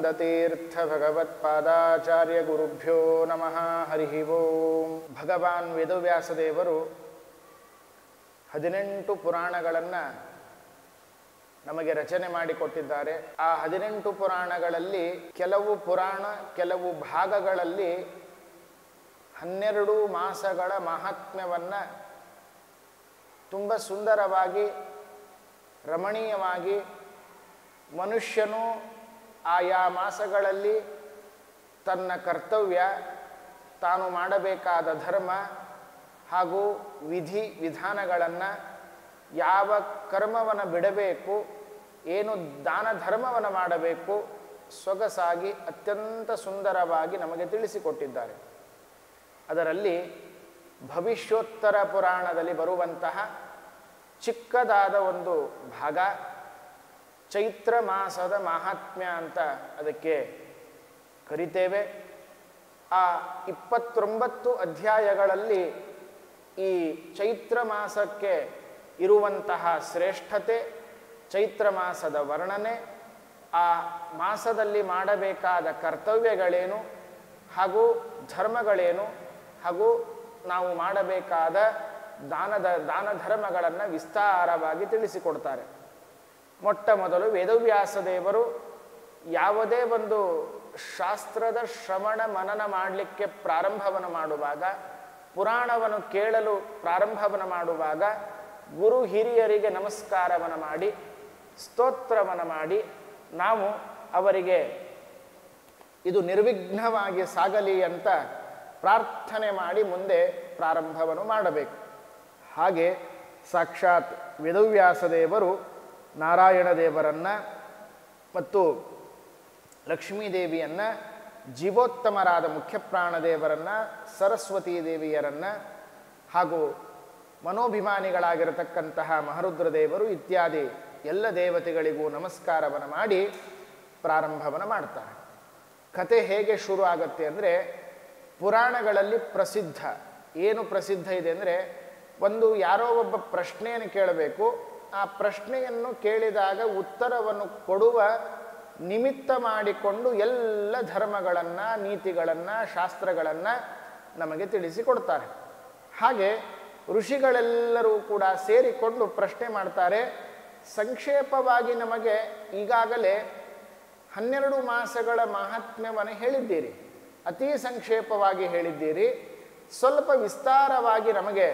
ಆನಂದತೀರ್ಥ ಭಗವತ್ಪಾದಾಚಾರ್ಯ ಗುರುಭ್ಯೋ ನಮಃ. ಹರಿ ಓಂ. ಭಗವಾನ್ ವೇದವ್ಯಾಸದೇವರು 18 ಪುರಾಣಗಳನ್ನು ನಮಗೆ ರಚನೆ ಮಾಡಿಕೊಟ್ಟಿದ್ದಾರೆ. ಆ 18 ಪುರಾಣಗಳಲ್ಲಿ ಕೆಲವು ಭಾಗಗಳಲ್ಲಿ 12 ಮಾಸಗಳ ಮಹಾತ್ಮ್ಯವನ್ನು ತುಂಬ ಸುಂದರವಾಗಿ ರಮಣೀಯವಾಗಿ ಮನುಷ್ಯನು ಆಯಾ ಮಾಸಗಳಲ್ಲಿ ತನ್ನ ಕರ್ತವ್ಯ, ತಾನು ಮಾಡಬೇಕಾದ ಧರ್ಮ ಹಾಗೂ ವಿಧಿ ವಿಧಾನಗಳನ್ನು, ಯಾವ ಕರ್ಮವನ್ನು ಬಿಡಬೇಕು, ಏನು ದಾನ ಧರ್ಮವನ್ನು ಮಾಡಬೇಕು, ಸೊಗಸಾಗಿ ಅತ್ಯಂತ ಸುಂದರವಾಗಿ ನಮಗೆ ತಿಳಿಸಿಕೊಟ್ಟಿದ್ದಾರೆ. ಅದರಲ್ಲಿ ಭವಿಷ್ಯೋತ್ತರ ಪುರಾಣದಲ್ಲಿ ಬರುವಂತಹ ಚಿಕ್ಕದಾದ ಒಂದು ಭಾಗ ಚೈತ್ರ ಮಾಸದ ಮಹಾತ್ಮ್ಯ ಅಂತ ಅದಕ್ಕೆ ಕರಿತೇವೆ. ಆ 29 ಅಧ್ಯಾಯಗಳಲ್ಲಿ ಈ ಚೈತ್ರ ಮಾಸಕ್ಕೆ ಇರುವಂತಹ ಶ್ರೇಷ್ಠತೆ, ಚೈತ್ರ ಮಾಸದ ವರ್ಣನೆ, ಆ ಮಾಸದಲ್ಲಿ ಮಾಡಬೇಕಾದ ಕರ್ತವ್ಯಗಳೇನು ಹಾಗೂ ಧರ್ಮಗಳೇನು ಹಾಗೂ ನಾವು ಮಾಡಬೇಕಾದ ದಾನ ಧರ್ಮಗಳನ್ನು ವಿಸ್ತಾರವಾಗಿ ತಿಳಿಸಿಕೊಡ್ತಾರೆ. ಮೊಟ್ಟ ಮೊದಲು ವೇದವ್ಯಾಸದೇವರು ಯಾವುದೇ ಒಂದು ಶಾಸ್ತ್ರದ ಶ್ರವಣ ಮನನ ಮಾಡಲಿಕ್ಕೆ ಪ್ರಾರಂಭವನ್ನು ಮಾಡುವಾಗ, ಪುರಾಣವನ್ನು ಕೇಳಲು ಪ್ರಾರಂಭವನ್ನು ಮಾಡುವಾಗ ಗುರು ಹಿರಿಯರಿಗೆ ನಮಸ್ಕಾರವನ್ನು ಮಾಡಿ ಸ್ತೋತ್ರವನ್ನು ಮಾಡಿ ನಾವು ಅವರಿಗೆ ಇದು ನಿರ್ವಿಘ್ನವಾಗಿ ಸಾಗಲಿ ಅಂತ ಪ್ರಾರ್ಥನೆ ಮಾಡಿ ಮುಂದೆ ಪ್ರಾರಂಭವನ್ನು ಮಾಡಬೇಕು. ಹಾಗೆ ಸಾಕ್ಷಾತ್ ವೇದವ್ಯಾಸದೇವರು ನಾರಾಯಣ ದೇವರನ್ನು ಮತ್ತು ಲಕ್ಷ್ಮೀದೇವಿಯನ್ನು, ಜೀವೋತ್ತಮರಾದ ಮುಖ್ಯಪ್ರಾಣದೇವರನ್ನು, ಸರಸ್ವತೀ ದೇವಿಯರನ್ನು ಹಾಗೂ ಮನೋಭಿಮಾನಿಗಳಾಗಿರತಕ್ಕಂತಹ ಮಹರುದ್ರದೇವರು ಇತ್ಯಾದಿ ಎಲ್ಲ ದೇವತೆಗಳಿಗೂ ನಮಸ್ಕಾರವನ್ನು ಮಾಡಿ ಪ್ರಾರಂಭವನ್ನು ಮಾಡ್ತಾರೆ. ಕತೆ ಹೇಗೆ ಶುರು ಆಗುತ್ತೆ ಅಂದರೆ, ಪುರಾಣಗಳಲ್ಲಿ ಪ್ರಸಿದ್ಧ ಏನು ಪ್ರಸಿದ್ಧ ಇದೆ ಅಂದರೆ, ಯಾರೋ ಒಬ್ಬ ಪ್ರಶ್ನೆಯನ್ನು ಕೇಳಬೇಕು, ಆ ಪ್ರಶ್ನೆಯನ್ನು ಕೇಳಿದಾಗ ಉತ್ತರವನ್ನು ಕೊಡುವ ನಿಮಿತ್ತ ಮಾಡಿಕೊಂಡು ಎಲ್ಲ ಧರ್ಮಗಳನ್ನು, ನೀತಿಗಳನ್ನು, ಶಾಸ್ತ್ರಗಳನ್ನು ನಮಗೆ ತಿಳಿಸಿಕೊಡ್ತಾರೆ. ಹಾಗೆ ಋಷಿಗಳೆಲ್ಲರೂ ಕೂಡ ಸೇರಿಕೊಂಡು ಪ್ರಶ್ನೆ ಮಾಡ್ತಾರೆ. ಸಂಕ್ಷೇಪವಾಗಿ ನಮಗೆ ಈಗಾಗಲೇ 12 ಮಾಸಗಳ ಮಹಾತ್ಮ್ಯವನ್ನು ಹೇಳಿದ್ದೀರಿ, ಅತೀ ಸಂಕ್ಷೇಪವಾಗಿ ಹೇಳಿದ್ದೀರಿ. ಸ್ವಲ್ಪ ವಿಸ್ತಾರವಾಗಿ ನಮಗೆ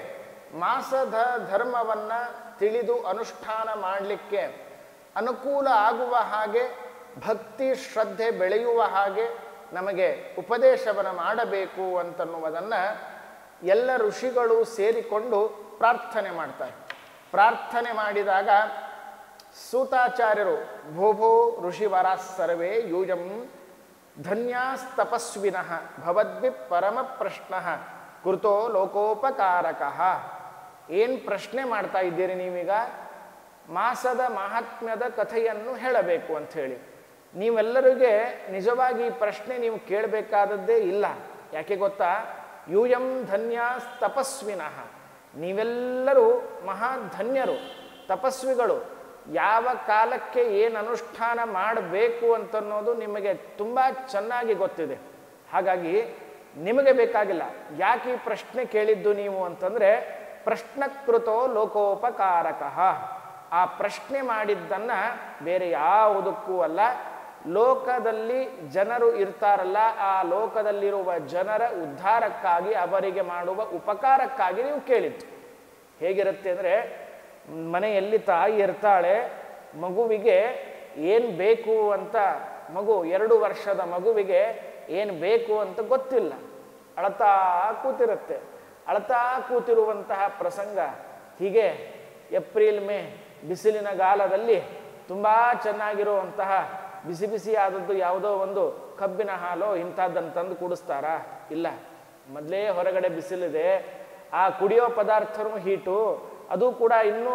ಮಾಸದ ಧರ್ಮವನ್ನು ತಿಳಿದು ಅನುಷ್ಠಾನ ಮಾಡಲಿಕ್ಕೆ ಅನುಕೂಲ ಆಗುವ ಹಾಗೆ, ಭಕ್ತಿ ಶ್ರದ್ಧೆ ಬೆಳೆಯುವ ಹಾಗೆ ನಮಗೆ ಉಪದೇಶವನ್ನು ಮಾಡಬೇಕು ಅಂತನ್ನುವುದನ್ನು ಎಲ್ಲ ಋಷಿಗಳು ಸೇರಿಕೊಂಡು ಪ್ರಾರ್ಥನೆ ಮಾಡ್ತಾರೆ. ಪ್ರಾರ್ಥನೆ ಮಾಡಿದಾಗ ಸೂತಾಚಾರ್ಯರು ಭೋಭೋ ಋಷಿವರಾ ಸರ್ವೇ ಯೂಯಂ ಧನ್ಯಾಸ್ತಪಸ್ವಿನಃ ಭವದ್ಭಿ ಪರಮ ಪ್ರಶ್ನಃ ಕೃತೋ ಲೋಕೋಪಕಾರಕಃ. ಏನು ಪ್ರಶ್ನೆ ಮಾಡ್ತಾ ಇದ್ದೀರಿ ನೀವೀಗ? ಮಾಸದ ಮಹಾತ್ಮ್ಯದ ಕಥೆಯನ್ನು ಹೇಳಬೇಕು ಅಂಥೇಳಿ. ನೀವೆಲ್ಲರಿಗೆ ನಿಜವಾಗಿ ಈ ಪ್ರಶ್ನೆ ನೀವು ಕೇಳಬೇಕಾದದ್ದೇ ಇಲ್ಲ. ಯಾಕೆ ಗೊತ್ತಾ? ಯೂಯಂ ಧನ್ಯಾಸ್ತಪಸ್ವಿನಃ, ನೀವೆಲ್ಲರೂ ಮಹಾಧನ್ಯರು, ತಪಸ್ವಿಗಳು. ಯಾವ ಕಾಲಕ್ಕೆ ಏನು ಅನುಷ್ಠಾನ ಮಾಡಬೇಕು ಅಂತನ್ನೋದು ನಿಮಗೆ ತುಂಬ ಚೆನ್ನಾಗಿ ಗೊತ್ತಿದೆ. ಹಾಗಾಗಿ ನಿಮಗೆ ಬೇಕಾಗಿಲ್ಲ. ಯಾಕೆ ಈ ಪ್ರಶ್ನೆ ಕೇಳಿದ್ದು ನೀವು ಅಂತಂದರೆ, ಪ್ರಶ್ನಕೃತೋ ಲೋಕೋಪಕಾರಕಃ. ಆ ಪ್ರಶ್ನೆ ಮಾಡಿದ್ದನ್ನು ಬೇರೆ ಯಾವುದಕ್ಕೂ ಅಲ್ಲ, ಲೋಕದಲ್ಲಿ ಜನರು ಇರ್ತಾರಲ್ಲ, ಆ ಲೋಕದಲ್ಲಿರುವ ಜನರ ಉದ್ಧಾರಕ್ಕಾಗಿ, ಅವರಿಗೆ ಮಾಡುವ ಉಪಕಾರಕ್ಕಾಗಿ ನೀವು ಕೇಳಿದ್ದು. ಹೇಗಿರುತ್ತೆ ಅಂದರೆ, ಮನೆಯಲ್ಲಿ ತಾಯಿ ಇರ್ತಾಳೆ, ಮಗುವಿಗೆ ಏನು ಬೇಕು ಅಂತ, 2 ವರ್ಷದ ಮಗುವಿಗೆ ಏನು ಬೇಕು ಅಂತ ಗೊತ್ತಿಲ್ಲ, ಅಳತಾ ಕೂತಿರುತ್ತೆ. ಅಳತಾ ಕೂತಿರುವಂತಹ ಪ್ರಸಂಗ ಹೀಗೆ ಏಪ್ರಿಲ್ ಮೇ ಬಿಸಿಲಿನ ಗಾಲದಲ್ಲಿ ತುಂಬ ಚೆನ್ನಾಗಿರುವಂತಹ ಬಿಸಿ ಬಿಸಿಯಾದದ್ದು ಯಾವುದೋ ಒಂದು ಕಬ್ಬಿನ ಹಾಲೋ ಇಂಥದ್ದನ್ನು ತಂದು ಕುಡಿಸ್ತಾರಾ? ಇಲ್ಲ. ಮೊದಲೇ ಹೊರಗಡೆ ಬಿಸಿಲಿದೆ, ಆ ಕುಡಿಯೋ ಪದಾರ್ಥನೂ ಹೀಟು, ಅದು ಕೂಡ ಇನ್ನೂ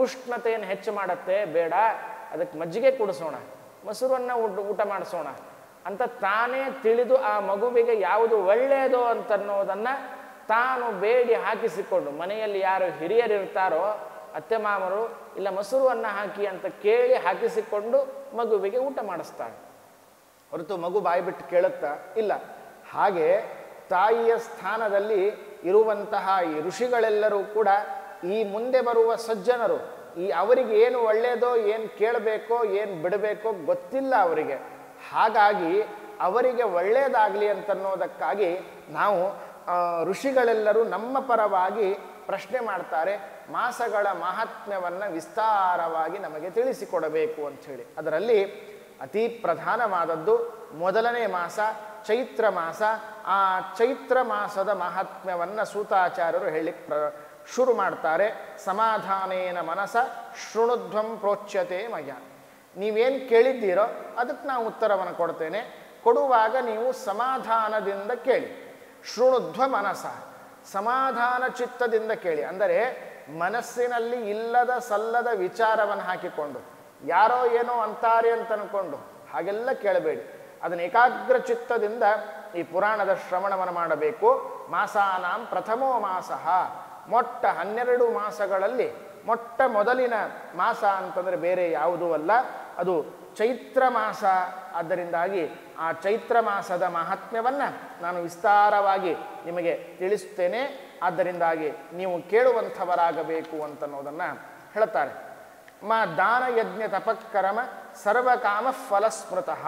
ಉಷ್ಣತೆಯನ್ನು ಹೆಚ್ಚು ಮಾಡುತ್ತೆ. ಬೇಡ, ಅದಕ್ಕೆ ಮಜ್ಜಿಗೆ ಕುಡಿಸೋಣ, ಮೊಸರನ್ನು ಊಟ ಮಾಡಿಸೋಣ ಅಂತ ತಾನೇ ತಿಳಿದು ಆ ಮಗುವಿಗೆ ಯಾವುದು ಒಳ್ಳೆಯದೋ ಅಂತನ್ನೋದನ್ನು ತಾನು ಬೇಡಿ ಹಾಕಿಸಿಕೊಂಡು, ಮನೆಯಲ್ಲಿ ಯಾರು ಹಿರಿಯರಿರ್ತಾರೋ ಅತ್ತೆ ಮಾಮರು ಇಲ್ಲ ಮೊಸರು ಅನ್ನ ಹಾಕಿ ಅಂತ ಕೇಳಿ ಹಾಕಿಸಿಕೊಂಡು ಮಗುವಿಗೆ ಊಟ ಮಾಡಿಸ್ತಾಳೆ. ಹೊರತು ಮಗು ಬಾಯಿ ಬಿಟ್ಟು ಕೇಳುತ್ತಾ ಇಲ್ಲ. ಹಾಗೆ ತಾಯಿಯ ಸ್ಥಾನದಲ್ಲಿ ಇರುವಂತಹ ಈ ಋಷಿಗಳೆಲ್ಲರೂ ಕೂಡ ಈ ಮುಂದೆ ಬರುವ ಸಜ್ಜನರು, ಅವರಿಗೆ ಏನು ಒಳ್ಳೆಯದೋ, ಏನು ಕೇಳಬೇಕೋ, ಏನು ಬಿಡಬೇಕೋ ಗೊತ್ತಿಲ್ಲ ಅವರಿಗೆ. ಹಾಗಾಗಿ ಅವರಿಗೆ ಒಳ್ಳೆಯದಾಗಲಿ ಅಂತನ್ನೋದಕ್ಕಾಗಿ ನಾವು ಋಷಿಗಳೆಲ್ಲರೂ ನಮ್ಮ ಪರವಾಗಿ ಪ್ರಶ್ನೆ ಮಾಡ್ತಾರೆ. ಮಾಸಗಳ ಮಹಾತ್ಮ್ಯವನ್ನು ವಿಸ್ತಾರವಾಗಿ ನಮಗೆ ತಿಳಿಸಿಕೊಡಬೇಕು ಅಂಥೇಳಿ. ಅದರಲ್ಲಿ ಅತಿ ಪ್ರಧಾನವಾದದ್ದು ಮೊದಲನೇ ಮಾಸ ಚೈತ್ರ ಮಾಸ. ಆ ಚೈತ್ರ ಮಾಸದ ಮಹಾತ್ಮ್ಯವನ್ನು ಸೂತಾಚಾರ್ಯರು ಹೇಳಲಿಕ್ಕೆ ಶುರು ಮಾಡ್ತಾರೆ. ಸಮಾಧಾನೇನ ಮನಸ ಶೃಣುಧ್ವಂ ಪ್ರೋಚ್ಯತೆ ಮಯ. ನೀವೇನು ಕೇಳಿದ್ದೀರೋ ಅದಕ್ಕೆ ನಾನು ಉತ್ತರವನ್ನು ಕೊಡ್ತೇನೆ. ಕೊಡುವಾಗ ನೀವು ಸಮಾಧಾನದಿಂದ ಕೇಳಿ. ಶೃಣುಧ್ವ ಮನಸ, ಸಮಾಧಾನ ಚಿತ್ತದಿಂದ ಕೇಳಿ. ಅಂದರೆ ಮನಸ್ಸಿನಲ್ಲಿ ಇಲ್ಲದ ಸಲ್ಲದ ವಿಚಾರವನ್ನು ಹಾಕಿಕೊಂಡು ಯಾರೋ ಏನೋ ಅಂತಾರೆ ಅಂತ ಅನ್ಕೊಂಡು ಹಾಗೆಲ್ಲ ಕೇಳಬೇಡಿ. ಅದನ್ನು ಏಕಾಗ್ರ ಚಿತ್ತದಿಂದ ಈ ಪುರಾಣದ ಶ್ರವಣವನ್ನು ಮಾಡಬೇಕು. ಮಾಸಾನಾಂ ಪ್ರಥಮೋ ಮಾಸಃ, ಮೊಟ್ಟ 12 ಮಾಸಗಳಲ್ಲಿ ಮೊಟ್ಟ ಮೊದಲಿನ ಮಾಸ ಅಂತಂದರೆ ಬೇರೆ ಯಾವುದೂ ಅಲ್ಲ, ಅದು ಚೈತ್ರ ಮಾಸ. ಆದ್ದರಿಂದಾಗಿ ಆ ಚೈತ್ರ ಮಾಸದ ಮಹಾತ್ಮ್ಯವನ್ನು ನಾನು ವಿಸ್ತಾರವಾಗಿ ನಿಮಗೆ ತಿಳಿಸುತ್ತೇನೆ. ಆದ್ದರಿಂದಾಗಿ ನೀವು ಕೇಳುವಂಥವರಾಗಬೇಕು ಅಂತನ್ನೋದನ್ನು ಹೇಳ್ತಾರೆ. ದಾನ ಯಜ್ಞ ತಪಕ್ಕರಮ ಸರ್ವಕಾಮ ಫಲಸ್ಮೃತಃ.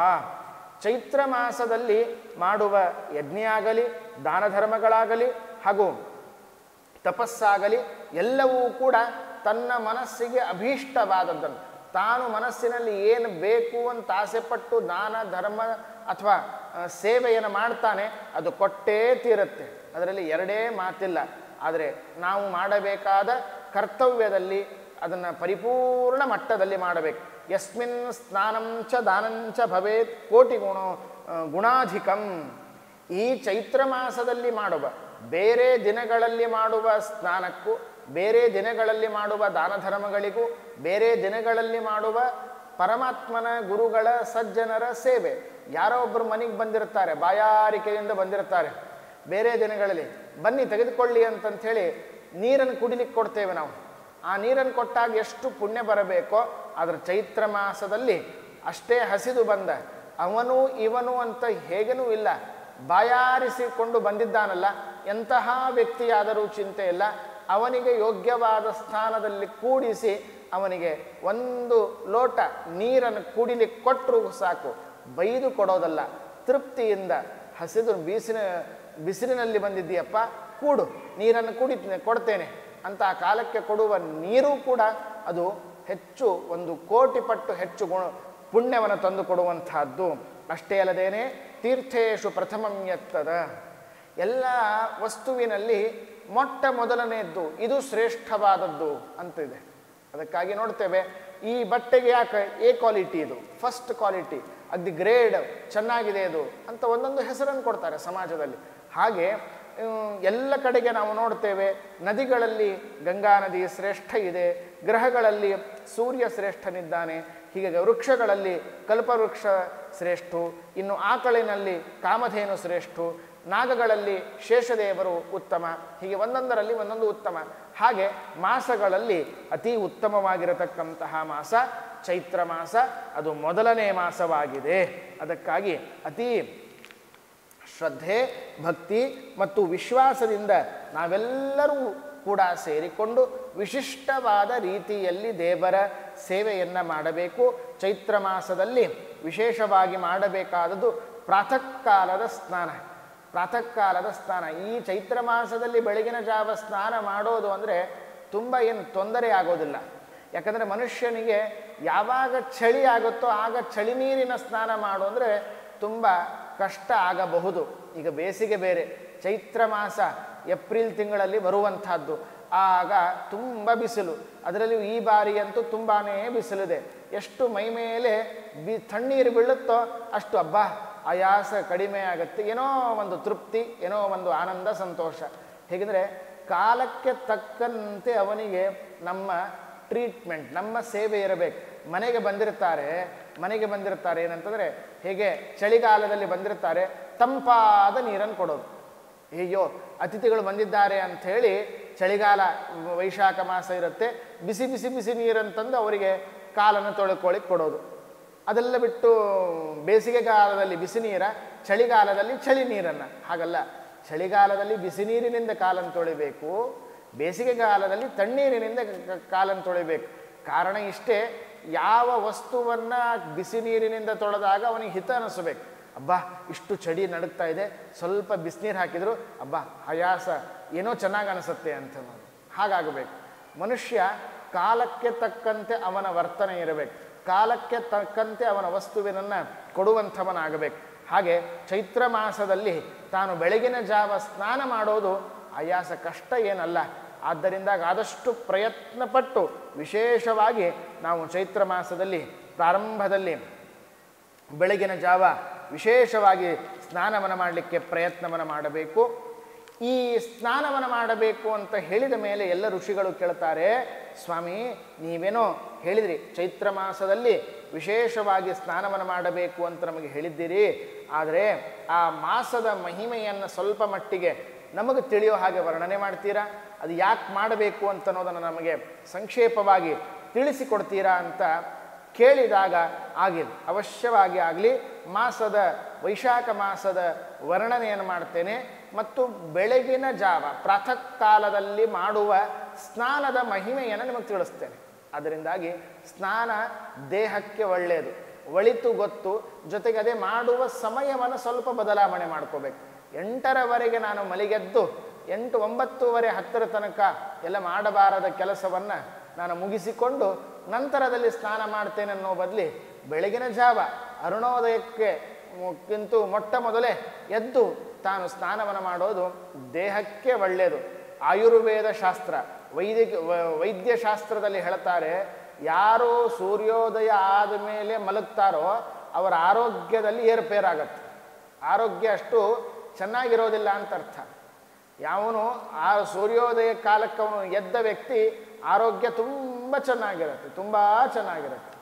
ಚೈತ್ರ ಮಾಸದಲ್ಲಿ ಮಾಡುವ ಯಜ್ಞ ಆಗಲಿ, ದಾನ ಧರ್ಮಗಳಾಗಲಿ ಹಾಗೂ ತಪಸ್ಸಾಗಲಿ ಎಲ್ಲವೂ ಕೂಡ ತನ್ನ ಮನಸ್ಸಿಗೆ ಅಭೀಷ್ಟವಾದದ್ದನ್ನು, ತಾನು ಮನಸ್ಸಿನಲ್ಲಿ ಏನು ಬೇಕು ಅಂತ ಆಸೆಪಟ್ಟು ದಾನ ಧರ್ಮ ಅಥವಾ ಸೇವೆಯನ್ನು ಮಾಡ್ತಾನೆ, ಅದು ಕೊಟ್ಟೇ ತೀರುತ್ತೆ. ಅದರಲ್ಲಿ ಎರಡೇ ಮಾತಿಲ್ಲ. ಆದರೆ ನಾವು ಮಾಡಬೇಕಾದ ಕರ್ತವ್ಯದಲ್ಲಿ ಅದನ್ನು ಪರಿಪೂರ್ಣ ಮಟ್ಟದಲ್ಲಿ ಮಾಡಬೇಕು. ಯಸ್ಮಿನ್ ಸ್ನಾನಂಚ ದಾನಂಚ ಭವೇತ್ ಕೋಟಿ ಗುಣಾಧಿಕಂ. ಈ ಚೈತ್ರ ಮಾಸದಲ್ಲಿ ಮಾಡುವ, ಬೇರೆ ದಿನಗಳಲ್ಲಿ ಮಾಡುವ ಸ್ನಾನಕ್ಕೂ, ಬೇರೆ ದಿನಗಳಲ್ಲಿ ಮಾಡುವ ದಾನ ಧರ್ಮಗಳಿಗೂ, ಬೇರೆ ದಿನಗಳಲ್ಲಿ ಮಾಡುವ ಪರಮಾತ್ಮನ ಗುರುಗಳ ಸಜ್ಜನರ ಸೇವೆ. ಯಾರೋ ಒಬ್ಬರು ಮನೆಗೆ ಬಂದಿರ್ತಾರೆ, ಬಾಯಾರಿಕೆಯಿಂದ ಬಂದಿರ್ತಾರೆ, ಬೇರೆ ದಿನಗಳಲ್ಲಿ ಬನ್ನಿ ತೆಗೆದುಕೊಳ್ಳಿ ಅಂತಂಥೇಳಿ ನೀರನ್ನು ಕುಡಿಲಿಕ್ಕೆ ಕೊಡ್ತೇವೆ ನಾವು. ಆ ನೀರನ್ನು ಕೊಟ್ಟಾಗ ಎಷ್ಟು ಪುಣ್ಯ ಬರಬೇಕೋ, ಅದರ ಚೈತ್ರ ಮಾಸದಲ್ಲಿ ಅಷ್ಟೇ ಹಸಿದು ಬಂದ ಅವನು ಇವನು ಅಂತ ಹೇಗನೂ ಇಲ್ಲ, ಬಾಯಾರಿಸಿಕೊಂಡು ಬಂದಿದ್ದಾನಲ್ಲ, ಎಂತಹ ವ್ಯಕ್ತಿಯಾದರೂ ಚಿಂತೆ ಇಲ್ಲ. ಅವನಿಗೆ ಯೋಗ್ಯವಾದ ಸ್ಥಾನದಲ್ಲಿ ಕೂಡಿಸಿ ಅವನಿಗೆ ಒಂದು ಲೋಟ ನೀರನ್ನು ಕುಡಿಲಿಕ್ಕೆ ಕೊಟ್ಟರು ಸಾಕು. ಬೈದು ಕೊಡೋದಲ್ಲ, ತೃಪ್ತಿಯಿಂದ ಹಸಿದು ಬಿಸಿಲಿನಲ್ಲಿ ಬಂದಿದ್ದೀಯಪ್ಪ, ಕೂಡು, ನೀರನ್ನು ಕೊಡ್ತೇನೆ ಅಂತ ಆ ಕಾಲಕ್ಕೆ ಕೊಡುವ ನೀರು ಕೂಡ ಅದು ಹೆಚ್ಚು 1 ಕೋಟಿ ಪಟ್ಟು ಹೆಚ್ಚು ಪುಣ್ಯವನ್ನು ತಂದು ಕೊಡುವಂತಹದ್ದು. ಅಷ್ಟೇ ಅಲ್ಲದೇನೆ ತೀರ್ಥೇಶು ಪ್ರಥಮಂ ಯತ್ತದ, ಎಲ್ಲ ವಸ್ತುವಿನಲ್ಲಿ ಮೊಟ್ಟ ಮೊದಲನೆಯದ್ದು ಇದು ಶ್ರೇಷ್ಠವಾದದ್ದು ಅಂತಿದೆ. ಅದಕ್ಕಾಗಿ ನೋಡ್ತೇವೆ, ಈ ಬಟ್ಟೆಗೆ ಯಾಕೆ ಎ ಕ್ವಾಲಿಟಿ, ಇದು ಫಸ್ಟ್ ಕ್ವಾಲಿಟಿ, ಅದು ಗ್ರೇಡ್ ಚೆನ್ನಾಗಿದೆ ಇದು ಅಂತ ಒಂದೊಂದು ಹೆಸರನ್ನು ಕೊಡ್ತಾರೆ ಸಮಾಜದಲ್ಲಿ. ಹಾಗೆ ಎಲ್ಲ ಕಡೆಗೆ ನಾವು ನೋಡ್ತೇವೆ, ನದಿಗಳಲ್ಲಿ ಗಂಗಾ ನದಿ ಶ್ರೇಷ್ಠ ಇದೆ, ಗ್ರಹಗಳಲ್ಲಿ ಸೂರ್ಯ ಶ್ರೇಷ್ಠನಿದ್ದಾನೆ, ಹೀಗೆ ವೃಕ್ಷಗಳಲ್ಲಿ ಕಲ್ಪವೃಕ್ಷ ಶ್ರೇಷ್ಠ, ಇನ್ನು ಆಕಳಿನಲ್ಲಿ ಕಾಮಧೇನು ಶ್ರೇಷ್ಠ, ನಾಗಗಳಲ್ಲಿ ಶೇಷದೇವರು ಉತ್ತಮ, ಹೀಗೆ ಒಂದೊಂದರಲ್ಲಿ ಒಂದೊಂದು ಉತ್ತಮ. ಹಾಗೆ ಮಾಸಗಳಲ್ಲಿ ಅತಿ ಉತ್ತಮವಾಗಿರತಕ್ಕಂತಹ ಮಾಸ ಚೈತ್ರ ಮಾಸ, ಅದು ಮೊದಲನೇ ಮಾಸವಾಗಿದೆ. ಅದಕ್ಕಾಗಿ ಅತಿ ಶ್ರದ್ಧೆ, ಭಕ್ತಿ ಮತ್ತು ವಿಶ್ವಾಸದಿಂದ ನಾವೆಲ್ಲರೂ ಕೂಡ ಸೇರಿಕೊಂಡು ವಿಶಿಷ್ಟವಾದ ರೀತಿಯಲ್ಲಿ ದೇವರ ಸೇವೆಯನ್ನು ಮಾಡಬೇಕು. ಚೈತ್ರ ಮಾಸದಲ್ಲಿ ವಿಶೇಷವಾಗಿ ಮಾಡಬೇಕಾದದ್ದು ಪ್ರಾತಃ ಕಾಲದ ಸ್ನಾನ. ಪ್ರಾತಃ ಕಾಲದ ಸ್ನಾನ ಈ ಚೈತ್ರ ಮಾಸದಲ್ಲಿ ಬೆಳಗಿನ ಜಾವ ಸ್ನಾನ ಮಾಡೋದು ಅಂದರೆ ತುಂಬ ಏನು ತೊಂದರೆ ಆಗೋದಿಲ್ಲ. ಯಾಕಂದರೆ ಮನುಷ್ಯನಿಗೆ ಯಾವಾಗ ಚಳಿ ಆಗುತ್ತೋ ಆಗ ಚಳಿ ನೀರಿನ ಸ್ನಾನ ಮಾಡು ಅಂದರೆ ತುಂಬ ಕಷ್ಟ ಆಗಬಹುದು. ಈಗ ಬೇಸಿಗೆ ಬೇರೆ, ಚೈತ್ರ ಮಾಸ ಏಪ್ರಿಲ್ ತಿಂಗಳಲ್ಲಿ ಬರುವಂಥದ್ದು, ಆಗ ತುಂಬ ಬಿಸಿಲು. ಅದರಲ್ಲಿ ಈ ಬಾರಿಯಂತೂ ತುಂಬಾ ಬಿಸಿಲಿದೆ. ಎಷ್ಟು ಮೈ ಮೇಲೆ ತಣ್ಣೀರು ಬೀಳುತ್ತೋ ಅಷ್ಟು ಹಬ್ಬ ಆಯಾಸ ಕಡಿಮೆ ಆಗುತ್ತೆ, ಏನೋ ಒಂದು ತೃಪ್ತಿ, ಏನೋ ಒಂದು ಆನಂದ, ಸಂತೋಷ. ಹೇಗೆಂದರೆ ಕಾಲಕ್ಕೆ ತಕ್ಕಂತೆ ಅವನಿಗೆ ನಮ್ಮ ಟ್ರೀಟ್ಮೆಂಟ್, ನಮ್ಮ ಸೇವೆ ಇರಬೇಕು. ಮನೆಗೆ ಬಂದಿರ್ತಾರೆ ಏನಂತಂದರೆ, ಹೇಗೆ ಚಳಿಗಾಲದಲ್ಲಿ ಬಂದಿರ್ತಾರೆ, ತಂಪಾದ ನೀರನ್ನು ಕೊಡೋದು. ಅಯ್ಯೋ ಅತಿಥಿಗಳು ಬಂದಿದ್ದಾರೆ ಅಂಥೇಳಿ ಚಳಿಗಾಲ ವೈಶಾಖ ಮಾಸ ಇರುತ್ತೆ, ಬಿಸಿ ಬಿಸಿ ಬಿಸಿ ನೀರಂತಂದು ಅವರಿಗೆ ಕಾಲನ್ನು ತೊಳ್ಕೊಳ್ಳಿಕ್ಕೆ ಕೊಡೋದು. ಅದೆಲ್ಲ ಬಿಟ್ಟು ಬೇಸಿಗೆಗಾಲದಲ್ಲಿ ಬಿಸಿ ನೀರ, ಚಳಿಗಾಲದಲ್ಲಿ ಚಳಿ ನೀರನ್ನು, ಹಾಗಲ್ಲ. ಚಳಿಗಾಲದಲ್ಲಿ ಬಿಸಿ ನೀರಿನಿಂದ ಕಾಲನ್ನು ತೊಳಿಬೇಕು, ಬೇಸಿಗೆಗಾಲದಲ್ಲಿ ತಣ್ಣೀರಿನಿಂದ ಕಾಲನ್ನು ತೊಳಿಬೇಕು. ಕಾರಣ ಇಷ್ಟೇ, ಯಾವ ವಸ್ತುವನ್ನು ಬಿಸಿ ನೀರಿನಿಂದ ತೊಳೆದಾಗ ಅವನಿಗೆ ಹಿತ ಅನಿಸ್ಬೇಕು. ಅಬ್ಬಾ ಇಷ್ಟು ಚಳಿ ನಡುಗ್ತಾ ಇದೆ, ಸ್ವಲ್ಪ ಬಿಸಿನೀರು ಹಾಕಿದ್ರು ಅಬ್ಬಾ ಆಯಾಸ ಏನೋ ಚೆನ್ನಾಗಿ ಅನಿಸುತ್ತೆ ಅಂತ ನೋಡಿ. ಹಾಗಾಗಬೇಕು. ಮನುಷ್ಯ ಕಾಲಕ್ಕೆ ತಕ್ಕಂತೆ ಅವನ ವರ್ತನೆ ಇರಬೇಕು, ಕಾಲಕ್ಕೆ ತಕ್ಕಂತೆ ಅವನ ವಸ್ತುವಿನನ್ನು ಕೊಡುವಂಥವನಾಗಬೇಕು. ಹಾಗೆ ಚೈತ್ರ ಮಾಸದಲ್ಲಿ ತಾನು ಬೆಳಗಿನ ಜಾವ ಸ್ನಾನ ಮಾಡೋದು ಆಯಾಸ ಕಷ್ಟ ಏನಲ್ಲ. ಆದ್ದರಿಂದ ಆದಷ್ಟು ಪ್ರಯತ್ನಪಟ್ಟು ವಿಶೇಷವಾಗಿ ನಾವು ಚೈತ್ರ ಮಾಸದಲ್ಲಿ ಪ್ರಾರಂಭದಲ್ಲಿ ಬೆಳಗಿನ ಜಾವ ವಿಶೇಷವಾಗಿ ಸ್ನಾನವನ್ನು ಮಾಡಲಿಕ್ಕೆ ಪ್ರಯತ್ನವನ್ನು ಮಾಡಬೇಕು. ಈ ಸ್ನಾನವನ್ನು ಮಾಡಬೇಕು ಅಂತ ಹೇಳಿದ ಮೇಲೆ ಎಲ್ಲ ಋಷಿಗಳು ಕೇಳ್ತಾರೆ, ಸ್ವಾಮಿ ನೀವೇನೋ ಹೇಳಿದ್ರಿ ಚೈತ್ರ ಮಾಸದಲ್ಲಿ ವಿಶೇಷವಾಗಿ ಸ್ನಾನವನ್ನು ಮಾಡಬೇಕು ಅಂತ ನಮಗೆ ಹೇಳಿದ್ದೀರಿ, ಆದರೆ ಆ ಮಾಸದ ಮಹಿಮೆಯನ್ನು ಸ್ವಲ್ಪ ಮಟ್ಟಿಗೆ ನಮಗೆ ತಿಳಿಯೋ ಹಾಗೆ ವರ್ಣನೆ ಮಾಡ್ತೀರಾ? ಅದು ಯಾಕೆ ಮಾಡಬೇಕು ಅಂತ ಅನ್ನೋದನ್ನು ನಮಗೆ ಸಂಕ್ಷೇಪವಾಗಿ ತಿಳಿಸಿಕೊಡ್ತೀರಾ ಅಂತ ಕೇಳಿದಾಗ ಆಗಿಲ್ಲ. ಅವಶ್ಯವಾಗಿ ಆಗಲಿ, ಮಾಸದ ವೈಶಾಖ ಮಾಸದ ವರ್ಣನೆಯನ್ನು ಮಾಡ್ತೇನೆ ಮತ್ತು ಬೆಳಗಿನ ಜಾವ ಪ್ರಾತಃ ಕಾಲದಲ್ಲಿ ಮಾಡುವ ಸ್ನಾನದ ಮಹಿಮೆಯನ್ನು ನಿಮಗೆ ತಿಳಿಸ್ತೇನೆ. ಅದರಿಂದಾಗಿ ಸ್ನಾನ ದೇಹಕ್ಕೆ ಒಳ್ಳೆಯದು, ಒಳಿತು ಗೊತ್ತು. ಜೊತೆಗೆ ಅದೇ ಮಾಡುವ ಸಮಯವನ್ನು ಸ್ವಲ್ಪ ಬದಲಾವಣೆ ಮಾಡ್ಕೋಬೇಕು. 8:00ವರೆಗೆ ನಾನು ಮಲಿಗೆದ್ದು 8, 9:30, 10 ತನಕ ಎಲ್ಲ ಮಾಡಬಾರದ ಕೆಲಸವನ್ನು ನಾನು ಮುಗಿಸಿಕೊಂಡು ನಂತರದಲ್ಲಿ ಸ್ನಾನ ಮಾಡ್ತೇನೆ ಅನ್ನೋ ಬದಲಿ ಬೆಳಗಿನ ಜಾವ ಅರುಣೋದಯಕ್ಕೆ ಕಿಂತ ಮೊಟ್ಟ ಮೊದಲೇ ಎದ್ದು ತಾನು ಸ್ನಾನವನ್ನು ಮಾಡೋದು ದೇಹಕ್ಕೆ ಒಳ್ಳೆಯದು. ಆಯುರ್ವೇದ ಶಾಸ್ತ್ರ, ವೈದ್ಯಶಾಸ್ತ್ರದಲ್ಲಿ ಹೇಳ್ತಾರೆ, ಯಾರು ಸೂರ್ಯೋದಯ ಆದ ಮೇಲೆ ಮಲಗ್ತಾರೋ ಅವರ ಆರೋಗ್ಯದಲ್ಲಿ ಏರುಪೇರಾಗತ್ತೆ. ಆರೋಗ್ಯ ಅಷ್ಟು ಚೆನ್ನಾಗಿರೋದಿಲ್ಲ ಅಂತ ಅರ್ಥ. ಯಾವನು ಆ ಸೂರ್ಯೋದಯ ಕಾಲಕ್ಕೆ ಅವನು ಎದ್ದ ವ್ಯಕ್ತಿ ಆರೋಗ್ಯ ತುಂಬ ಚೆನ್ನಾಗಿರುತ್ತೆ, ತುಂಬ ಚೆನ್ನಾಗಿರುತ್ತೆ.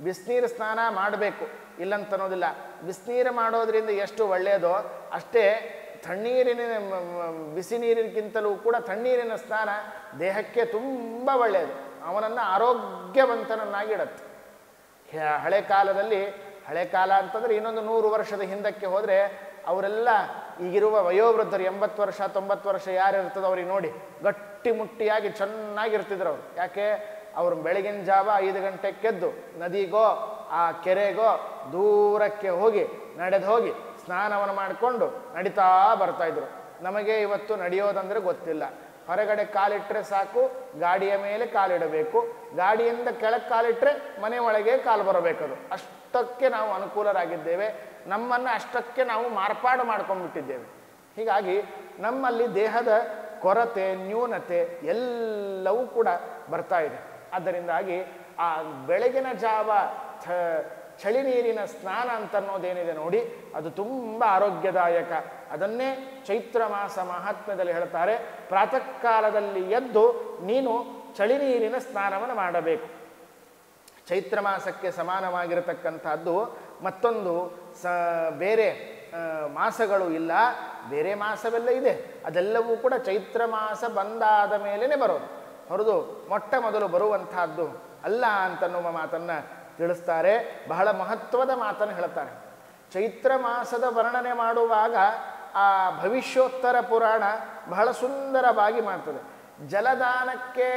ಬಿಸಿನೀರು ಸ್ನಾನ ಮಾಡಬೇಕು ಇಲ್ಲಂತ ಅನ್ನೋದಿಲ್ಲ. ಬಿಸಿನೀರು ಮಾಡೋದ್ರಿಂದ ಎಷ್ಟು ಒಳ್ಳೆಯದೋ ಅಷ್ಟೇ ತಣ್ಣೀರಿನ ಬಿಸಿ ನೀರಿಗಿಂತಲೂ ಕೂಡ ತಣ್ಣೀರಿನ ಸ್ನಾನ ದೇಹಕ್ಕೆ ತುಂಬ ಒಳ್ಳೆಯದು, ಅವನನ್ನು ಆರೋಗ್ಯವಂತನನ್ನಾಗಿಡತ್ತೆ. ಹಳೆ ಕಾಲದಲ್ಲಿ, ಹಳೆ ಕಾಲ ಅಂತಂದರೆ ಇನ್ನೊಂದು 100 ವರ್ಷದ ಹಿಂದಕ್ಕೆ ಹೋದರೆ ಅವರೆಲ್ಲ ಈಗಿರುವ ವಯೋವೃದ್ಧರು 80 ವರ್ಷ 90 ವರ್ಷ ಯಾರು ಇರ್ತದೋ ಅವ್ರಿಗೆ ನೋಡಿ ಗಟ್ಟಿ ಮುಟ್ಟಿಯಾಗಿ ಚೆನ್ನಾಗಿರ್ತಿದ್ರು ಅವರು. ಯಾಕೆ? ಅವರು ಬೆಳಗಿನ ಜಾವ 5 ಗಂಟೆಗೆದ್ದು ನದಿಗೋ ಆ ಕೆರೆಗೋ ದೂರಕ್ಕೆ ಹೋಗಿ ನಡೆದು ಹೋಗಿ ಸ್ನಾನವನ್ನು ಮಾಡಿಕೊಂಡು ನಡೀತಾ ಬರ್ತಾಯಿದ್ರು. ನಮಗೆ ಇವತ್ತು ನಡೆಯೋದಂದರೆ ಗೊತ್ತಿಲ್ಲ. ಹೊರಗಡೆ ಕಾಲಿಟ್ಟರೆ ಸಾಕು, ಗಾಡಿಯ ಮೇಲೆ ಕಾಲಿಡಬೇಕು, ಗಾಡಿಯಿಂದ ಕೆಳಗೆ ಕಾಲಿಟ್ಟರೆ ಮನೆ ಒಳಗೆ ಕಾಲು ಬರಬೇಕದು. ಅಷ್ಟಕ್ಕೆ ನಾವು ಅನುಕೂಲರಾಗಿದ್ದೇವೆ, ನಮ್ಮನ್ನು ಅಷ್ಟಕ್ಕೆ ನಾವು ಮಾರ್ಪಾಡು ಮಾಡ್ಕೊಂಡ್ಬಿಟ್ಟಿದ್ದೇವೆ. ಹೀಗಾಗಿ ನಮ್ಮಲ್ಲಿ ದೇಹದ ಕೊರತೆ, ನ್ಯೂನತೆ ಎಲ್ಲವೂ ಕೂಡ ಬರ್ತಾ ಇದೆ. ಅದರಿಂದಾಗಿ ಆ ಬೆಳಗಿನ ಜಾವ ಚಳಿ ನೀರಿನ ಸ್ನಾನ ಅಂತನ್ನೋದೇನಿದೆ ನೋಡಿ, ಅದು ತುಂಬ ಆರೋಗ್ಯದಾಯಕ. ಅದನ್ನೇ ಚೈತ್ರ ಮಾಸ ಮಹಾತ್ಮ್ಯದಲ್ಲಿ ಹೇಳ್ತಾರೆ, ಪ್ರಾತಃ ಕಾಲದಲ್ಲಿ ಎದ್ದು ನೀನು ಚಳಿ ನೀರಿನ ಸ್ನಾನವನ್ನು ಮಾಡಬೇಕು. ಚೈತ್ರ ಮಾಸಕ್ಕೆ ಸಮಾನವಾಗಿರತಕ್ಕಂಥದ್ದು ಮತ್ತೊಂದು ಬೇರೆ ಮಾಸಗಳು ಇಲ್ಲ. ಬೇರೆ ಮಾಸವೆಲ್ಲ ಇದೆ, ಅದೆಲ್ಲವೂ ಕೂಡ ಚೈತ್ರ ಮಾಸ ಬಂದಾದ ಮೇಲೇ ಬರೋದು, ಹೊರದು ಮೊಟ್ಟ ಮೊದಲು ಬರುವಂತಹದ್ದು ಅಲ್ಲ ಅಂತನ್ನುವ ಮಾತನ್ನು ತಿಳಿಸ್ತಾರೆ. ಬಹಳ ಮಹತ್ವದ ಮಾತನ್ನು ಹೇಳ್ತಾರೆ. ಚೈತ್ರ ಮಾಸದ ವರ್ಣನೆ ಮಾಡುವಾಗ ಆ ಭವಿಷ್ಯೋತ್ತರ ಪುರಾಣ ಬಹಳ ಸುಂದರವಾಗಿ ಮಾಡ್ತದೆ. ಜಲದಾನಕ್ಕೆ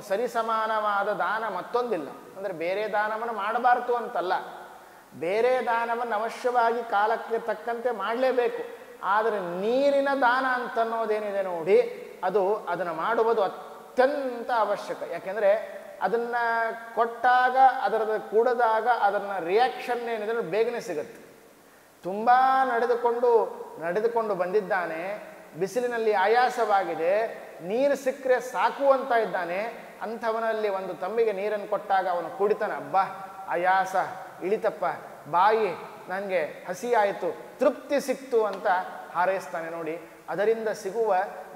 ಸರಿಸಮಾನವಾದ ದಾನ ಮತ್ತೊಂದಿಲ್ಲ. ಅಂದರೆ ಬೇರೆ ದಾನವನ್ನು ಮಾಡಬಾರ್ದು ಅಂತಲ್ಲ, ಬೇರೆ ದಾನವನ್ನು ಅವಶ್ಯವಾಗಿ ಕಾಲಕ್ಕೆ ತಕ್ಕಂತೆ ಮಾಡಲೇಬೇಕು. ಆದರೆ ನೀರಿನ ದಾನ ಅಂತನ್ನೋದೇನಿದೆ ನೋಡಿ, ಅದನ್ನು ಮಾಡುವುದು ಅತ್ಯಂತ ಅವಶ್ಯಕ. ಯಾಕೆಂದರೆ ಅದನ್ನು ಕೊಟ್ಟಾಗ ಅದರದ್ದು ಕೂಡದಾಗ ಅದನ್ನು ರಿಯಾಕ್ಷನ್ ಏನಿದೆ ಬೇಗನೆ ಸಿಗುತ್ತೆ. ತುಂಬ ನಡೆದುಕೊಂಡು ಬಂದಿದ್ದಾನೆ, ಬಿಸಿಲಿನಲ್ಲಿ ಆಯಾಸವಾಗಿದೆ, ನೀರು ಸಿಕ್ಕರೆ ಸಾಕು ಅಂತ ಇದ್ದಾನೆ, ಅಂಥವನಲ್ಲಿ ಒಂದು ತಂಬಿಗೆ ನೀರನ್ನು ಕೊಟ್ಟಾಗ ಅವನು ಕುಡಿತಾನೆ, ಅಬ್ಬಾ ಆಯಾಸ ಇಳಿತಪ್ಪ, ಬಾಯಿ ನನಗೆ ಹಸಿ ಆಯಿತು, ತೃಪ್ತಿ ಸಿಕ್ತು ಅಂತ ಹಾರೈಸ್ತಾನೆ ನೋಡಿ. ಅದರಿಂದ ಸಿಗುವ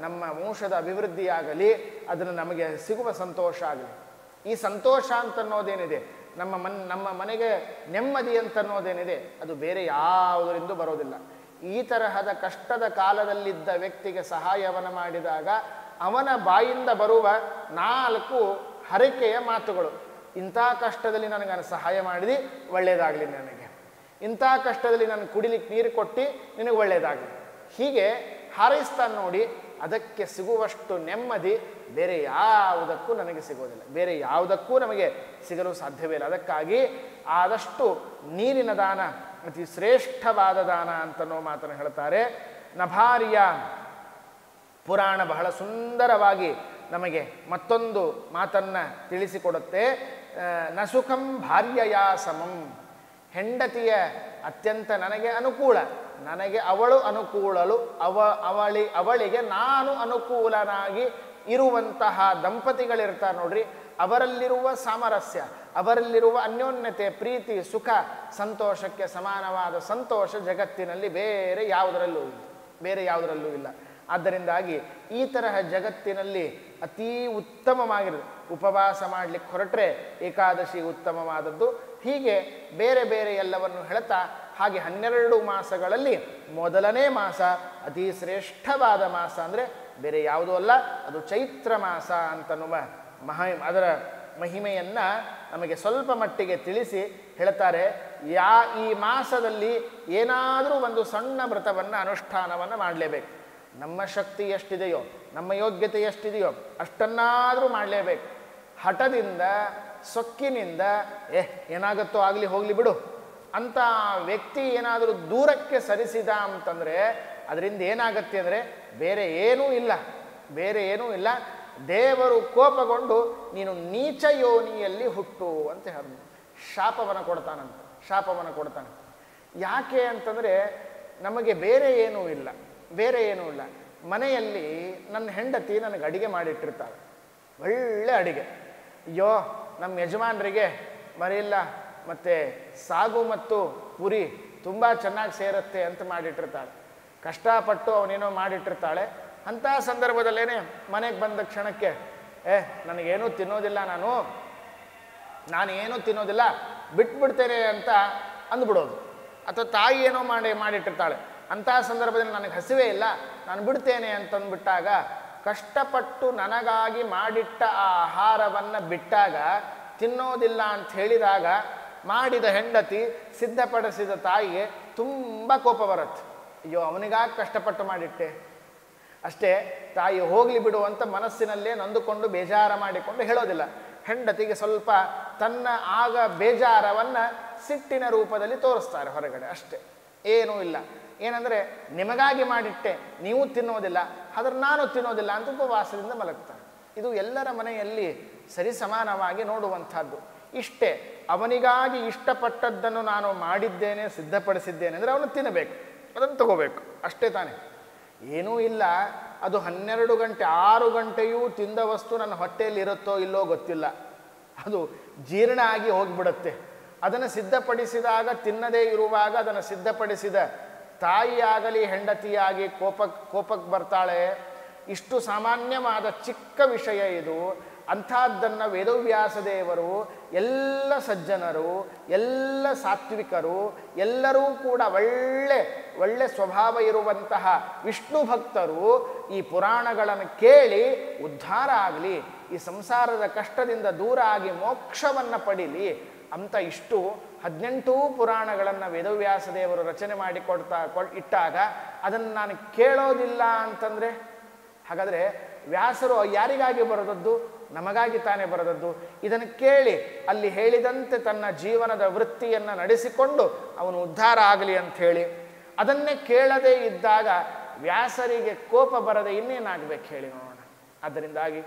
ನಮ್ಮ ವಂಶದ ಅಭಿವೃದ್ಧಿಯಾಗಲಿ, ಅದನ್ನು ನಮಗೆ ಸಿಗುವ ಸಂತೋಷ ಆಗಲಿ. ಈ ಸಂತೋಷ ಅಂತನ್ನೋದೇನಿದೆ, ನಮ್ಮ ಮನೆಗೆ ನೆಮ್ಮದಿ ಅಂತನ್ನೋದೇನಿದೆ, ಅದು ಬೇರೆ ಯಾವುದರಿಂದ ಬರೋದಿಲ್ಲ. ಈ ತರಹದ ಕಷ್ಟದ ಕಾಲದಲ್ಲಿದ್ದ ವ್ಯಕ್ತಿಗೆ ಸಹಾಯವನ್ನು ಮಾಡಿದಾಗ ಅವನ ಬಾಯಿಂದ ಬರುವ 4 ಹರಕೆಯ ಮಾತುಗಳು. ಇಂಥ ಕಷ್ಟದಲ್ಲಿ ನನಗೆ ಸಹಾಯ ಮಾಡಿದಿ, ಒಳ್ಳೆಯದಾಗಲಿ ನನಗೆ. ಇಂಥ ಕಷ್ಟದಲ್ಲಿ ನಾನು ಕುಡಿಲಿಕ್ಕೆ ನೀರು ಕೊಟ್ಟು ನಿನಗೆ ಒಳ್ಳೆಯದಾಗಲಿ. ಹೀಗೆ ಹಾರೈಸ್ತಾನೆ ನೋಡಿ. ಅದಕ್ಕೆ ಸಿಗುವಷ್ಟು ನೆಮ್ಮದಿ ಬೇರೆ ಯಾವುದಕ್ಕೂ ನನಗೆ ಸಿಗೋದಿಲ್ಲ, ಬೇರೆ ಯಾವುದಕ್ಕೂ ನಮಗೆ ಸಿಗಲು ಸಾಧ್ಯವೇ ಇಲ್ಲ. ಅದಕ್ಕಾಗಿ ಆದಷ್ಟು ನೀರಿನ ದಾನ ಅತಿ ಶ್ರೇಷ್ಠವಾದ ದಾನ ಅಂತನೋ ಮಾತನ್ನು ಹೇಳ್ತಾರೆ. ನಭಾರ್ಯ ಪುರಾಣ ಬಹಳ ಸುಂದರವಾಗಿ ನಮಗೆ ಮತ್ತೊಂದು ಮಾತನ್ನು ತಿಳಿಸಿಕೊಡುತ್ತೆ. ನ ಸುಖಂ ಭಾರ್ಯಯ ಸಮಂ. ಹೆಂಡತಿಯ ಅತ್ಯಂತ ನನಗೆ ಅನುಕೂಲ, ನನಗೆ ಅವಳು ಅನುಕೂಲಳು, ಅವಳಿಗೆ ನಾನು ಅನುಕೂಲನಾಗಿ ಇರುವಂತಹ ದಂಪತಿಗಳಿರ್ತಾರೆ ನೋಡ್ರಿ, ಅವರಲ್ಲಿರುವ ಸಾಮರಸ್ಯ, ಅವರಲ್ಲಿರುವ ಅನ್ಯೋನ್ಯತೆ, ಪ್ರೀತಿ, ಸುಖ, ಸಂತೋಷಕ್ಕೆ ಸಮಾನವಾದ ಸಂತೋಷ ಜಗತ್ತಿನಲ್ಲಿ ಬೇರೆ ಯಾವುದರಲ್ಲೂ ಇಲ್ಲ. ಆದ್ದರಿಂದಾಗಿ ಈ ತರಹ ಜಗತ್ತಿನಲ್ಲಿ ಅತೀ ಉತ್ತಮವಾಗಿರೋದು ಉಪವಾಸ ಮಾಡಲಿಕ್ಕೆ ಹೊರಟ್ರೆ ಏಕಾದಶಿ ಉತ್ತಮವಾದದ್ದು. ಹೀಗೆ ಬೇರೆ ಬೇರೆ ಎಲ್ಲವನ್ನು ಹೇಳ್ತಾ ಹಾಗೆ 12 ಮಾಸಗಳಲ್ಲಿ ಮೊದಲನೇ ಮಾಸ ಅತಿ ಶ್ರೇಷ್ಠವಾದ ಮಾಸ ಅಂದರೆ ಬೇರೆ ಯಾವುದೂ ಅಲ್ಲ, ಅದು ಚೈತ್ರ ಮಾಸ ಅಂತನ್ನುವ ಅದರ ಮಹಿಮೆಯನ್ನು ನಮಗೆ ಸ್ವಲ್ಪ ಮಟ್ಟಿಗೆ ತಿಳಿಸಿ ಹೇಳ್ತಾರೆ. ಈ ಮಾಸದಲ್ಲಿ ಏನಾದರೂ ಒಂದು ಸಣ್ಣ ವ್ರತವನ್ನು ಅನುಷ್ಠಾನವನ್ನು ಮಾಡಲೇಬೇಕು. ನಮ್ಮ ಶಕ್ತಿ ಎಷ್ಟಿದೆಯೋ, ನಮ್ಮ ಯೋಗ್ಯತೆ ಎಷ್ಟಿದೆಯೋ ಅಷ್ಟನ್ನಾದರೂ ಮಾಡಲೇಬೇಕು. ಹಠದಿಂದ ಸೊಕ್ಕಿನಿಂದ ಏನಾಗುತ್ತೋ ಆಗಲಿ ಹೋಗಲಿ ಬಿಡು ಅಂತ ವ್ಯಕ್ತಿ ಏನಾದರೂ ದೂರಕ್ಕೆ ಸರಿಸಿದ ಅಂತಂದರೆ ಅದರಿಂದ ಏನಾಗತ್ತೆ ಅಂದರೆ ಬೇರೆ ಏನೂ ಇಲ್ಲ. ದೇವರು ಕೋಪಗೊಂಡು ನೀನು ನೀಚ ಯೋನಿಯಲ್ಲಿ ಹುಟ್ಟು ಅಂತ ಹೇಳಿ ಶಾಪವನ್ನು ಕೊಡ್ತಾನೆ. ಯಾಕೆ ಅಂತಂದರೆ ನಮಗೆ ಬೇರೆ ಏನೂ ಇಲ್ಲ. ಮನೆಯಲ್ಲಿ ನನ್ನ ಹೆಂಡತಿ ನನಗೆ ಅಡಿಗೆ ಮಾಡಿಟ್ಟಿರ್ತಾಳೆ, ಒಳ್ಳೆ ಅಡಿಗೆ. ಅಯ್ಯೋ ನಮ್ಮ ಯಜಮಾನರಿಗೆ ಮರೆಯಿಲ್ಲ, ಮತ್ತು ಸಾಗು ಮತ್ತು ಪುರಿ ತುಂಬ ಚೆನ್ನಾಗಿ ಸೇರುತ್ತೆ ಅಂತ ಮಾಡಿಟ್ಟಿರ್ತಾಳೆ. ಕಷ್ಟಪಟ್ಟು ಅವನೇನೋ ಮಾಡಿಟ್ಟಿರ್ತಾಳೆ. ಅಂಥ ಸಂದರ್ಭದಲ್ಲೇನೆ ಮನೆಗೆ ಬಂದ ಕ್ಷಣಕ್ಕೆ ನನಗೇನೂ ತಿನ್ನೋದಿಲ್ಲ, ನಾನೇನೂ ತಿನ್ನೋದಿಲ್ಲ ಬಿಟ್ಬಿಡ್ತೇನೆ ಅಂತ ಅಂದ್ಬಿಡೋದು. ಅಥವಾ ತಾಯಿ ಏನೋ ಮಾಡಿಟ್ಟಿರ್ತಾಳೆ, ಅಂಥ ಸಂದರ್ಭದಲ್ಲಿ ನನಗೆ ಹಸಿವೇ ಇಲ್ಲ ನಾನು ಬಿಡ್ತೇನೆ ಅಂತಂದ್ಬಿಟ್ಟಾಗ, ಕಷ್ಟಪಟ್ಟು ನನಗಾಗಿ ಮಾಡಿಟ್ಟ ಆ ಆಹಾರವನ್ನು ಬಿಟ್ಟಾಗ, ತಿನ್ನೋದಿಲ್ಲ ಅಂತ ಹೇಳಿದಾಗ ಮಾಡಿದ ಹೆಂಡತಿ, ಸಿದ್ಧಪಡಿಸಿದ ತಾಯಿಗೆ ತುಂಬ ಕೋಪ ಬರುತ್ತೆ. ಅಯ್ಯೋ ಅವನಿಗಾಗಿ ಕಷ್ಟಪಟ್ಟು ಮಾಡಿಟ್ಟೆ. ಅಷ್ಟೇ, ತಾಯಿ ಹೋಗಲಿ ಬಿಡು ಅಂತ ಮನಸ್ಸಿನಲ್ಲೇ ನೊಂದುಕೊಂಡು ಬೇಜಾರ ಮಾಡಿಕೊಂಡು ಹೇಳೋದಿಲ್ಲ. ಹೆಂಡತಿಗೆ ಸ್ವಲ್ಪ ತನ್ನ ಆಗ ಬೇಜಾರವನ್ನು ಸಿಟ್ಟಿನ ರೂಪದಲ್ಲಿ ತೋರಿಸ್ತಾರೆ ಹೊರಗಡೆ, ಅಷ್ಟೇ, ಏನೂ ಇಲ್ಲ. ಏನಂದರೆ ನಿಮಗಾಗಿ ಮಾಡಿಟ್ಟೆ, ನೀವು ತಿನ್ನೋದಿಲ್ಲ, ಆದ್ರೆ ನಾನು ತಿನ್ನೋದಿಲ್ಲ ಅಂತ ಉಪವಾಸದಿಂದ ಮಲಗ್ತಾರೆ. ಇದು ಎಲ್ಲರ ಮನೆಯಲ್ಲಿ ಸರಿ ಸಮಾನವಾಗಿ ನೋಡುವಂಥದ್ದು. ಇಷ್ಟೇ, ಅವನಿಗಾಗಿ ಇಷ್ಟಪಟ್ಟದ್ದನ್ನು ನಾನು ಮಾಡಿದ್ದೇನೆ, ಸಿದ್ಧಪಡಿಸಿದ್ದೇನೆ ಅಂದರೆ ಅವನು ತಿನ್ನಬೇಕು, ಅದನ್ನು ತಗೋಬೇಕು, ಅಷ್ಟೇ ತಾನೆ. ಏನೂ ಇಲ್ಲ, ಅದು 12 ಗಂಟೆ 6 ಗಂಟೆಯೂ ತಿಂದ ವಸ್ತು ನನ್ನ ಹೊಟ್ಟೆಯಲ್ಲಿ ಇರುತ್ತೋ ಇಲ್ಲೋ ಗೊತ್ತಿಲ್ಲ, ಅದು ಜೀರ್ಣ ಆಗಿ ಹೋಗಿಬಿಡುತ್ತೆ. ಅದನ್ನು ಸಿದ್ಧಪಡಿಸಿದಾಗ, ತಿನ್ನದೇ ಇರುವಾಗ ಅದನ್ನು ಸಿದ್ಧಪಡಿಸಿದ ತಾಯಿಯಾಗಲಿ ಹೆಂಡತಿಯಾಗಿ ಕೋಪಕ್ಕೆ ಬರ್ತಾಳೆ. ಇಷ್ಟು ಸಾಮಾನ್ಯವಾದ ಚಿಕ್ಕ ವಿಷಯ ಇದು. ಅಂಥದ್ದನ್ನು ವೇದವ್ಯಾಸ ದೇವರು, ಎಲ್ಲ ಸಜ್ಜನರು, ಎಲ್ಲ ಸಾತ್ವಿಕರು, ಎಲ್ಲರೂ ಕೂಡ ಒಳ್ಳೆ ಸ್ವಭಾವ ಇರುವಂತಹ ವಿಷ್ಣು ಭಕ್ತರು ಈ ಪುರಾಣಗಳನ್ನು ಕೇಳಿ ಉದ್ಧಾರ ಆಗಲಿ, ಈ ಸಂಸಾರದ ಕಷ್ಟದಿಂದ ದೂರ ಆಗಿ ಮೋಕ್ಷವನ್ನು ಪಡೀಲಿ ಅಂತ ಇಷ್ಟು 18 ಪುರಾಣಗಳನ್ನು ವೇದವ್ಯಾಸ ದೇವರು ರಚನೆ ಮಾಡಿ ಇಟ್ಟಾಗ ಅದನ್ನು ನಾನು ಕೇಳೋದಿಲ್ಲ ಅಂತಂದರೆ, ಹಾಗಾದರೆ ವ್ಯಾಸರು ಯಾರಿಗಾಗಿ ಬರೆದದ್ದು? ನಮಗಾಗಿ ತಾನೇ ಬರೆದದ್ದು. ಇದನ್ನು ಕೇಳಿ ಅಲ್ಲಿ ಹೇಳಿದಂತೆ ತನ್ನ ಜೀವನದ ವೃತ್ತಿಯನ್ನು ನಡೆಸಿಕೊಂಡು ಅವನು ಉದ್ಧಾರ ಆಗಲಿ ಅಂಥೇಳಿ ಅದನ್ನೇ ಕೇಳದೇ ಇದ್ದಾಗ ವ್ಯಾಸರಿಗೆ ಕೋಪ ಬರದೆ ಇನ್ನೇನಾಗಬೇಕು ಹೇಳಿ ನೋಡೋಣ. ಅದರಿಂದಾಗಿ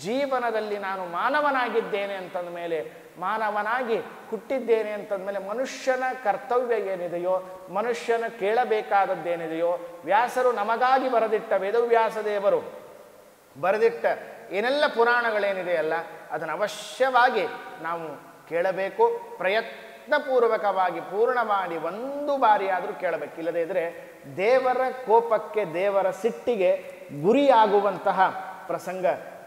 ಜೀವನದಲ್ಲಿ ನಾನು ಮಾನವನಾಗಿದ್ದೇನೆ ಅಂತಂದ ಮೇಲೆ, ಮಾನವನಾಗಿ ಹುಟ್ಟಿದ್ದೇನೆ ಅಂತಂದಮೇಲೆ ಮನುಷ್ಯನ ಕರ್ತವ್ಯ ಏನಿದೆಯೋ, ಮನುಷ್ಯನ ಕೇಳಬೇಕಾದದ್ದೇನಿದೆಯೋ, ವ್ಯಾಸರು ನಮಗಾಗಿ ಬರೆದಿಟ್ಟ, ವೇದವ್ಯಾಸ ದೇವರು ಬರೆದಿಟ್ಟ ಏನೆಲ್ಲ ಪುರಾಣಗಳೇನಿದೆಯಲ್ಲ ಅದನ್ನು ಅವಶ್ಯವಾಗಿ ನಾವು ಕೇಳಬೇಕು. ಪ್ರಯತ್ನಪೂರ್ವಕವಾಗಿ ಪೂರ್ಣ ಮಾಡಿ ಒಂದು ಬಾರಿ ಆದರೂ ಕೇಳಬೇಕು. ಇಲ್ಲದೇ ಇದ್ದರೆ ದೇವರ ಕೋಪಕ್ಕೆ, ದೇವರ ಸಿಟ್ಟಿಗೆ ಗುರಿಯಾಗುವಂತಹ ಪ್ರಸಂಗ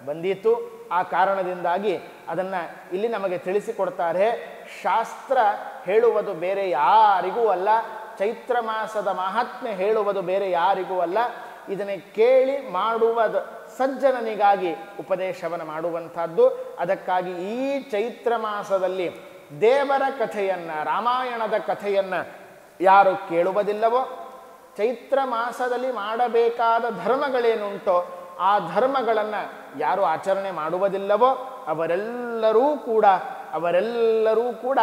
ಬಂದೀತು. ಆ ಕಾರಣದಿಂದಾಗಿ ಅದನ್ನು ಇಲ್ಲಿ ನಮಗೆ ತಿಳಿಸಿಕೊಡ್ತಾರೆ. ಶಾಸ್ತ್ರ ಹೇಳುವುದು ಬೇರೆ ಯಾರಿಗೂ ಅಲ್ಲ, ಚೈತ್ರ ಮಾಸದ ಮಹಾತ್ಮೆ ಹೇಳುವುದು ಬೇರೆ ಯಾರಿಗೂ ಅಲ್ಲ. ಇದನ್ನೇ ಕೇಳಿ ಮಾಡುವ ಸಜ್ಜನನಿಗಾಗಿ ಉಪದೇಶವನ್ನು ಮಾಡುವಂಥದ್ದು. ಅದಕ್ಕಾಗಿ ಈ ಚೈತ್ರ ಮಾಸದಲ್ಲಿ ದೇವರ ಕಥೆಯನ್ನು, ರಾಮಾಯಣದ ಕಥೆಯನ್ನು ಯಾರು ಕೇಳುವುದಿಲ್ಲವೋ, ಚೈತ್ರ ಮಾಸದಲ್ಲಿ ಮಾಡಬೇಕಾದ ಧರ್ಮಗಳೇನುಂಟೋ ಆ ಧರ್ಮಗಳನ್ನು ಯಾರು ಆಚರಣೆ ಮಾಡುವುದಿಲ್ಲವೋ ಅವರೆಲ್ಲರೂ ಕೂಡ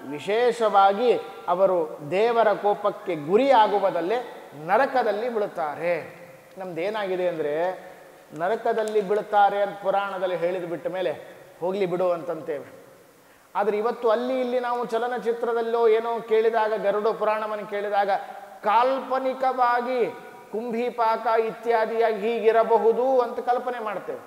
ವಿಶೇಷವಾಗಿ ಅವರು ದೇವರ ಕೋಪಕ್ಕೆ ಗುರಿಯಾಗುವುದಲ್ಲೇ ನರಕದಲ್ಲಿ ಬೀಳುತ್ತಾರೆ. ನಮ್ದೇನಾಗಿದೆ ಅಂದರೆ, ನರಕದಲ್ಲಿ ಬೀಳುತ್ತಾರೆ ಅಂತ ಪುರಾಣದಲ್ಲಿ ಹೇಳಿದು ಬಿಟ್ಟ ಮೇಲೆ ಹೋಗಲಿ ಬಿಡು ಅಂತಂತೇವೆ. ಆದರೆ ಇವತ್ತು ಅಲ್ಲಿ ಇಲ್ಲಿ ನಾವು ಚಲನಚಿತ್ರದಲ್ಲೋ ಏನೋ ಕೇಳಿದಾಗ, ಗರುಡ ಪುರಾಣವನ್ನು ಕೇಳಿದಾಗ ಕಾಲ್ಪನಿಕವಾಗಿ ಕುಂಭಿಪಾಕ ಇತ್ಯಾದಿಯಾಗಿ ಹೀಗಿರಬಹುದು ಅಂತ ಕಲ್ಪನೆ ಮಾಡ್ತೇವೆ.